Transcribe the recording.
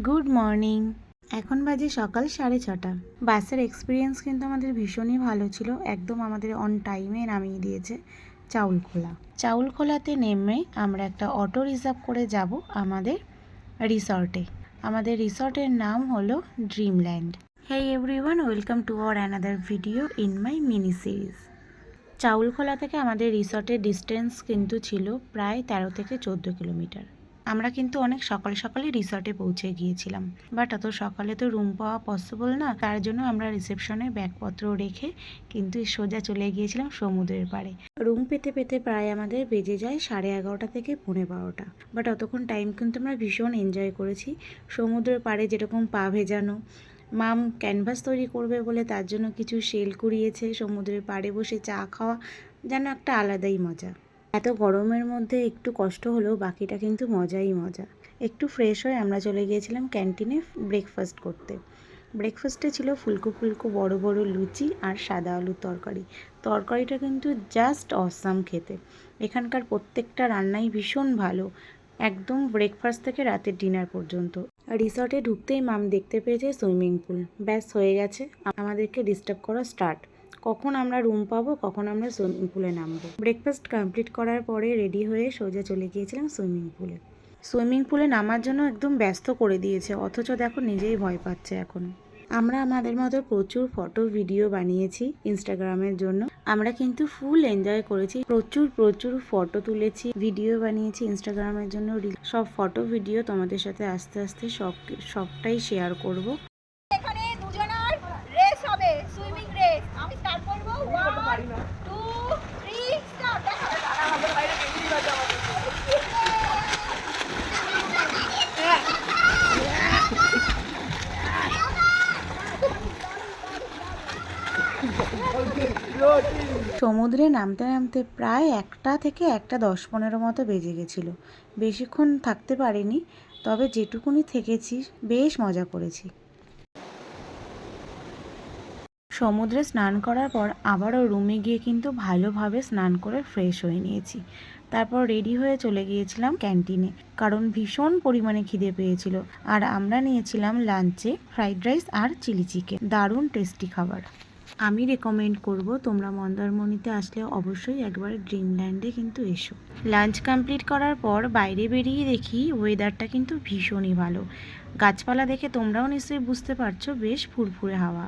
Good morning. এখন বাজে সকাল 6:30। বাসের এক্সপিরিয়েন্স কিন্তু আমাদের ভীষণই ভালো ছিল। একদম আমাদের অন টাইমে নামিয়ে দিয়েছে চাউলখোলা। চাউলখোলাতে নেমে আমরা একটা অটো রিজার্ভ করে যাব আমাদের রিসর্টে। আমাদের রিসর্টের নাম হলো Dreamland. Hey everyone, welcome to our another video in my mini series. Chaulkhola থেকে আমাদের রিসর্টের ডিস্টেন্স কিন্তু ছিল প্রায় 13 থেকে 14 কিলোমিটার। আমরা কিন্তু অনেক সকাল সকালে রিসর্টে পৌঁছে গিয়েছিলাম, বাট অত সকালে তো রুম পাওয়া পসিবল না। তার জন্য আমরা রিসেপশনে ব্যাগপত্র রেখে কিন্তু সোজা চলে গিয়েছিলাম সমুদ্রের পাড়ে। রুম পেতে পেতে প্রায় আমাদের বেজে যায় 11:30 থেকে 12:30। বাট অতক্ষণ টাইম কিন্তু আমরা ভীষণ এনজয় করেছি। সমুদ্রের পাড়ে যেরকম পা ভেজানো, মাম ক্যানভাস তৈরি করবে বলে তার জন্য কিছু শেল কুড়িয়েছে, সমুদ্রের পাড়ে বসে চা খাওয়া যেন একটা আলাদাই মজা। এত গরমের মধ্যে একটু কষ্ট হলেও বাকিটা কিন্তু মজাই মজা। একটু ফ্রেশ হয়ে আমরা চলে গিয়েছিলাম ক্যান্টিনে ব্রেকফাস্ট করতে। ব্রেকফাস্টে ছিল ফুলকো ফুলকো বড় বড় লুচি আর সাদা আলুর তরকারি। তরকারিটা কিন্তু জাস্ট অসাম খেতে। এখানকার প্রত্যেকটা রান্নাই ভীষণ ভালো, একদম ব্রেকফাস্ট থেকে রাতের ডিনার পর্যন্ত। রিসর্টে ঢুকতেই মাম দেখতে পেয়েছে সুইমিং পুল। ব্যাস হয়ে গেছে, আমাদেরকে ডিস্টার্ব করা স্টার্ট। কখন আমরা রুম পাবো, কখন আমরা সুইমিং পুলে নামবো। ব্রেকফাস্ট কমপ্লিট করার পরে রেডি হয়ে সোজা চলে গিয়েছিলাম সুইমিং পুলে। সুইমিং পুলে নামার জন্য একদম ব্যস্ত করে দিয়েছে, অথচ দেখো নিজেই ভয় পাচ্ছে এখন। আমরা আমাদের মতো প্রচুর ফটো ভিডিও বানিয়েছি ইনস্টাগ্রামের জন্য। আমরা কিন্তু ফুল এনজয় করেছি, প্রচুর প্রচুর ফটো তুলেছি, ভিডিও বানিয়েছি ইনস্টাগ্রামের জন্য। সব ফটো ভিডিও তোমাদের সাথে আস্তে আস্তে সবটাই শেয়ার করব। এখানে দুজনের রেস হবে, সুইমিং রেস। আমি স্টার্ট করব, 1 2 3 স্টার্ট। সমুদ্রে নামতে নামতে প্রায় 1টা থেকে 1:10-15 মতো বেজে গেছিল। বেশিক্ষণ থাকতে পারিনি, তবে যেটুকুনি থেকেছি বেশ মজা করেছি। সমুদ্রে স্নান করার পর আবারও রুমে গিয়ে কিন্তু ভালোভাবে স্নান করে ফ্রেশ হয়ে নিয়েছি। তারপর রেডি হয়ে চলে গিয়েছিলাম ক্যান্টিনে, কারণ ভীষণ পরিমাণে খিদে পেয়েছিল। আর আমরা নিয়েছিলাম লাঞ্চে ফ্রাইড রাইস আর চিলি চিকেন। দারুণ টেস্টি খাবার। আমি রেকমেন্ড করব তোমরা মন্দারমণিতে আসলে অবশ্যই একবার ড্রিমল্যান্ডে কিন্তু এসো। লাঞ্চ কমপ্লিট করার পর বাইরে বেরিয়ে দেখি ওয়েদারটা কিন্তু ভীষণই ভালো। গাছপালা দেখে তোমরাও নিশ্চয়ই বুঝতে পারছো, বেশ ফুরফুরে হাওয়া।